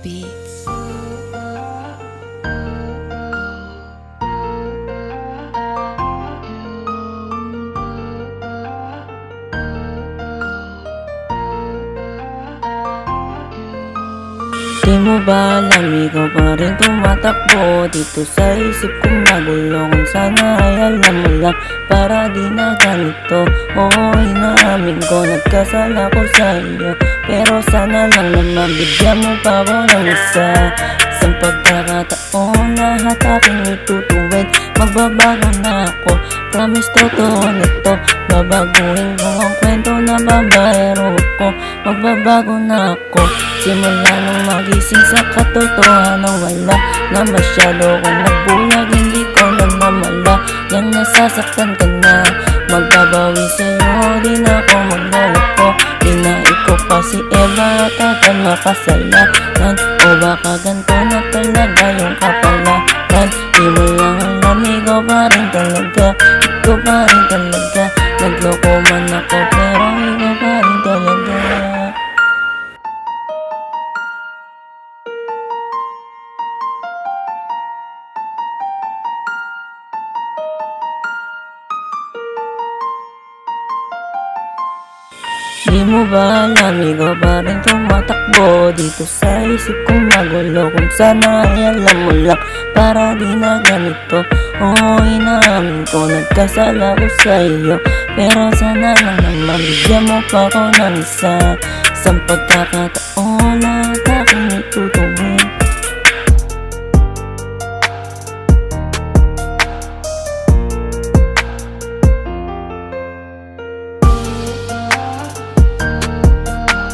Beats. Di mo ba alam, ikaw pa rin tumatakbo dito sa isip kong magulo. Kung sana ay alam mo lang, para di na ganito. Oo, inaamin ko, nagkasala ko sa iyo, pero sana lang naman bigyan mo pa ako ng isa. Isang pagkakataon, lahat aking itutuwid. Magbabago na ako, promise totoo nito. Babaguhin ko ang kwento na babayero ko. Magbabago na ako, simula nung magising sa katotohanan. Wala na masyado kung nagbulag, hindi ko na namala. Yan, nasasaktan ka na, magbabawi sa'yo, di na ako magloloko. Di na ikaw pa si Eva at akan makasalanan. O baka ganito na talaga yung kapalaran. Di mo lang alam, ikaw pa rin talaga. Ikaw pa rin talaga. Nagloko man ako, pero ikaw pa rin talaga. Di mo ba alam, ikaw pa rin tumatakbo dito sa isip kong magulo. Kung sana ay alam mo lang, para di na ganito. Oo, inaamin ko, nagkasala ko sa iyo, pero sana lang naman bigyan mo pa ako ng isa. Isang pagkakataon,